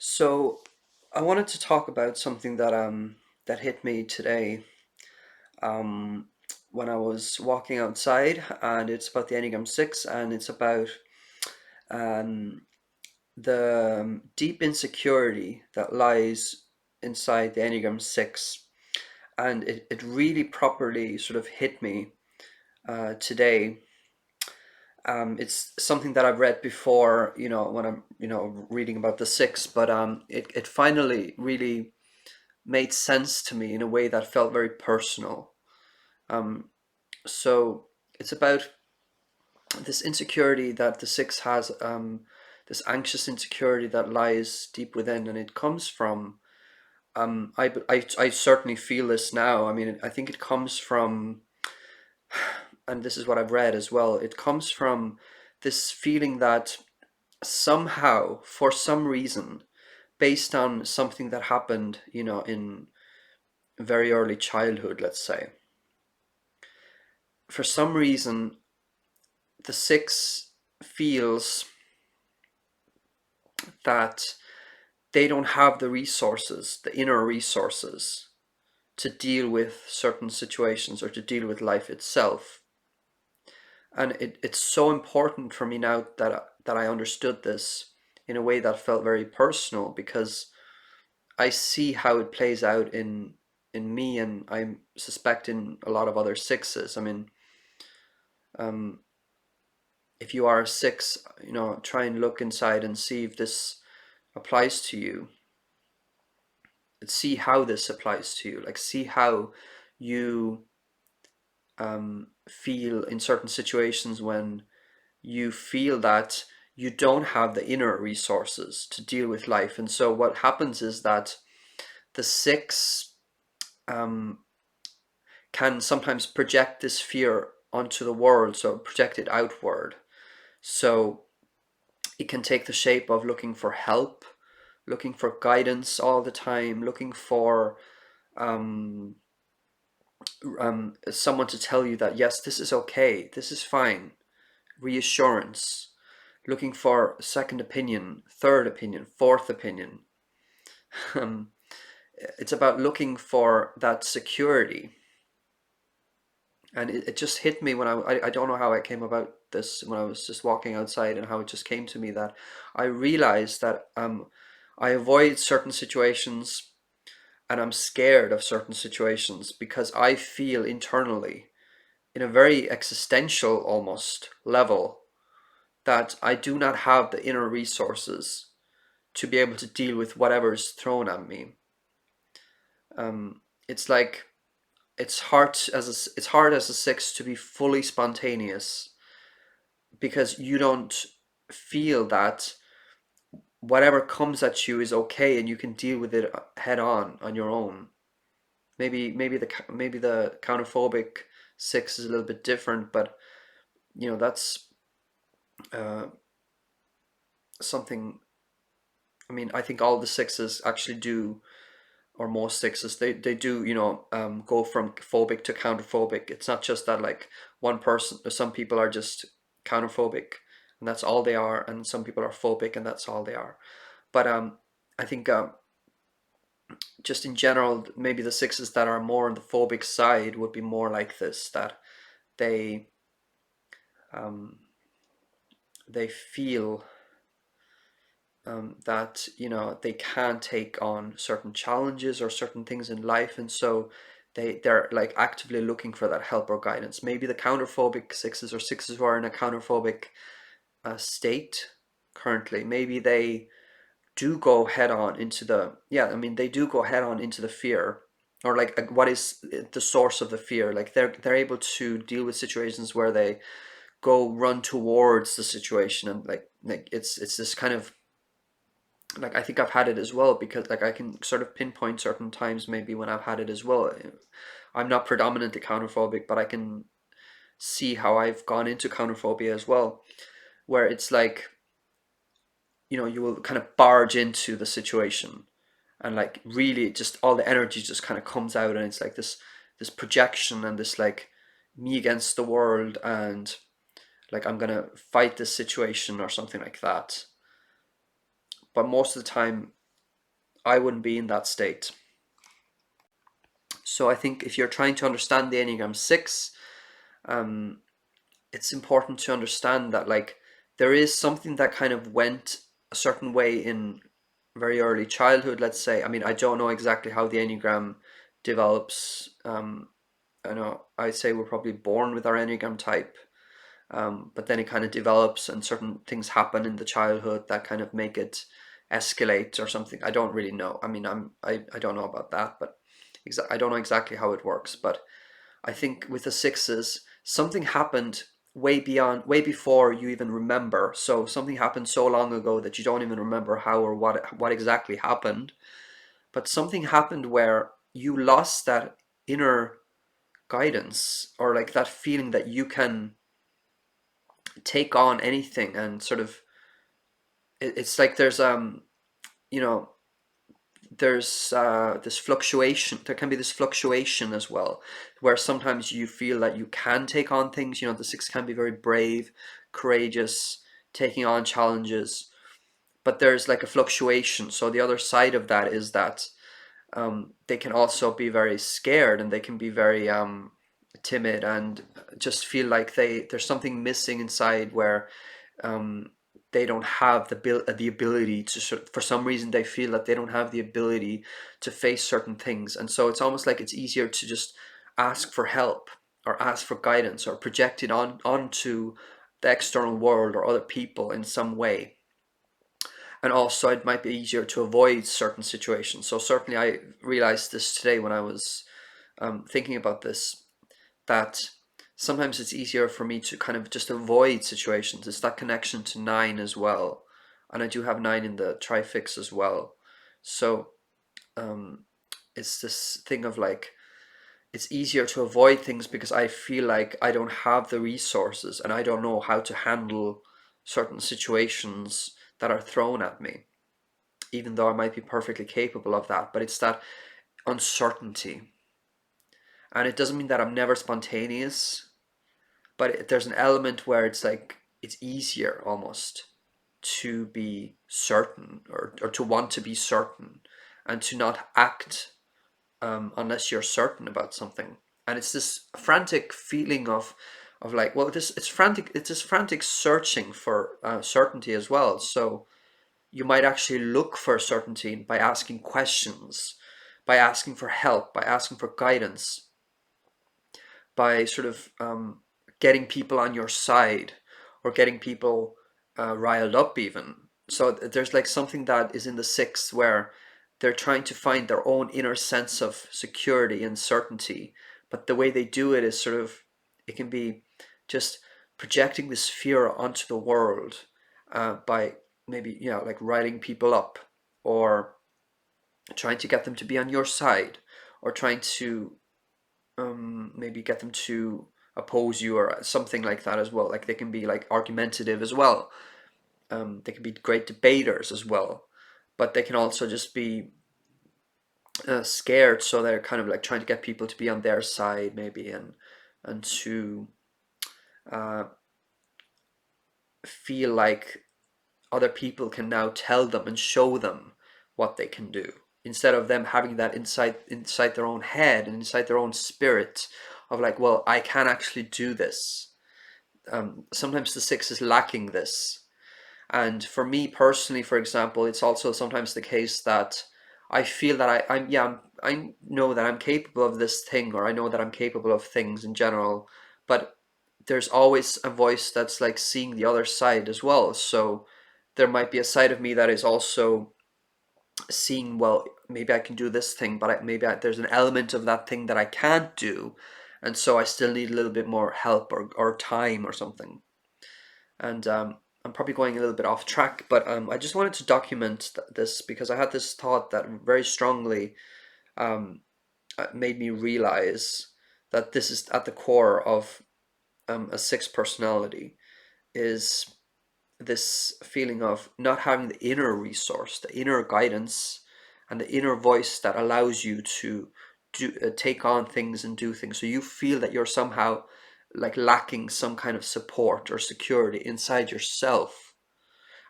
So I wanted to talk about something that hit me today um, when I was walking outside, and it's about the Enneagram 6, and it's about um, the deep insecurity that lies inside the Enneagram 6. And it really properly sort of hit me today. It's something that I've read before, when I'm, reading about the 6, but it finally really made sense to me in a way that felt very personal. Um, so it's about this insecurity that the 6 has, this anxious insecurity that lies deep within, and it comes from. I certainly feel this now. I mean, I think it comes from, and this is what I've read as well. It comes from this feeling that somehow, for some reason, based on something that happened, in very early childhood, let's say, for some reason, the 6 feels that they don't have the resources, the inner resources, to deal with certain situations or to deal with life itself. And it's so important for me now that I understood this in a way that felt very personal, because I see how it plays out in me, and I suspect in a lot of other 6s. I mean, um, if you are a 6, try and look inside and see if this applies to you. And see how this applies to you. Like, see how you feel in certain situations when you feel that you don't have the inner resources to deal with life. And so what happens is that the 6 um, can sometimes project this fear onto the world, so project it outward. So it can take the shape of looking for help, looking for guidance all the time, looking for um, someone to tell you that, yes, this is okay, this is fine, reassurance, looking for a second opinion, third opinion, fourth opinion. Um, it's about looking for that security. And it just hit me when I don't know how I came about this when I was just walking outside, and how it just came to me that I realized that I avoid certain situations, and I'm scared of certain situations because I feel internally, in a very existential almost level, that I do not have the inner resources to be able to deal with whatever is thrown at me. It's like it's hard as a 6 to be fully spontaneous, because you don't feel that whatever comes at you is okay and you can deal with it head on your own. Maybe the counterphobic 6 is a little bit different, but that's uh, something. I mean, I think all the 6s actually do, or most 6s, they do, go from phobic to counterphobic. It's not just that, like, one person, some people are just counterphobic and that's all they are, and some people are phobic and that's all they are. But I think just in general, maybe the 6s that are more on the phobic side would be more like this, that they um, they feel that they can't take on certain challenges or certain things in life, and so they're like actively looking for that help or guidance. Maybe the counterphobic 6s, or 6s who are in a counterphobic state currently, maybe they do go head on into the yeah, I mean, they do go head on into the fear, or like what is the source of the fear. Like, they're able to deal with situations where they go run towards the situation, and like it's this kind of, like, I think I've had it as well, because like I can sort of pinpoint certain times maybe when I've had it as well. I'm not predominantly counterphobic, but I can see how I've gone into counterphobia as well, where it's like, you will kind of barge into the situation, and like really just all the energy just kind of comes out, and it's like this projection, and this like me against the world, and like I'm gonna fight this situation or something like that. But most of the time I wouldn't be in that state. So I think if you're trying to understand the Enneagram 6, um, it's important to understand that like there is something that kind of went a certain way in very early childhood, let's say. I mean, I don't know exactly how the Enneagram develops. I know I'd say we're probably born with our Enneagram type, but then it kind of develops and certain things happen in the childhood that kind of make it escalate or something. I don't really know. I mean, I don't know about that, but I don't know exactly how it works. But I think with the sixes, something happened way before you even remember. So something happened so long ago that you don't even remember how or what exactly happened. But something happened where you lost that inner guidance, or like that feeling that you can take on anything, and sort of it's like there's you know there's this fluctuation. There can be this fluctuation as well, where sometimes you feel that you can take on things. The six can be very brave, courageous, taking on challenges, but there's like a fluctuation. So the other side of that is that they can also be very scared, and they can be very timid, and just feel like there's something missing inside, where um, they don't have the ability to for some reason they feel that they don't have the ability to face certain things, and so it's almost like it's easier to just ask for help, or ask for guidance, or project it onto the external world or other people in some way. And also it might be easier to avoid certain situations. So certainly I realized this today when I was thinking about this, that sometimes it's easier for me to kind of just avoid situations. It's that connection to nine as well. And I do have nine in the trifix as well. So um, it's this thing of like, it's easier to avoid things because I feel like I don't have the resources, and I don't know how to handle certain situations that are thrown at me, even though I might be perfectly capable of that. But it's that uncertainty. And it doesn't mean that I'm never spontaneous, but there's an element where it's like it's easier almost to be certain, or to want to be certain, and to not act unless you're certain about something. And it's this frantic feeling of like, well, it's this frantic searching for certainty as well. So you might actually look for certainty by asking questions, by asking for help, by asking for guidance, by sort of getting people on your side, or getting people riled up even. So there's like something that is in the sixth where they're trying to find their own inner sense of security and certainty, but the way they do it is sort of, it can be just projecting this fear onto the world, by maybe like riling people up, or trying to get them to be on your side, or trying to maybe get them to oppose you, or something like that as well. Like they can be like argumentative as well. They can be great debaters as well, but they can also just be scared. So they're kind of like trying to get people to be on their side, maybe, and to uh, feel like other people can now tell them and show them what they can do, instead of them having that inside their own head and inside their own spirit of like, well, I can actually do this. Sometimes the six is lacking this. And for me personally, for example, it's also sometimes the case that I feel that I'm yeah I know that I'm capable of this thing, or I know that I'm capable of things in general, but there's always a voice that's like seeing the other side as well. So there might be a side of me that is also seeing, well, maybe I can do this thing, but there's an element of that thing that I can't do, and so I still need a little bit more help, or time, or something. And I'm probably going a little bit off track, but I just wanted to document this because I had this thought that very strongly um, made me realize that this is at the core of a six personality, is this feeling of not having the inner resource, the inner guidance, and the inner voice that allows you to take on things and do things. So you feel that you're somehow like lacking some kind of support or security inside yourself.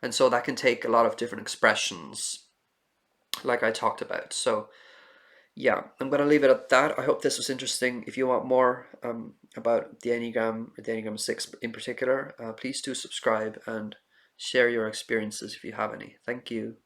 And so that can take a lot of different expressions. like I talked about. So yeah, I'm gonna leave it at that. I hope this was interesting. If you want more about the Enneagram, or the Enneagram 6 in particular, please do subscribe and share your experiences if you have any. Thank you.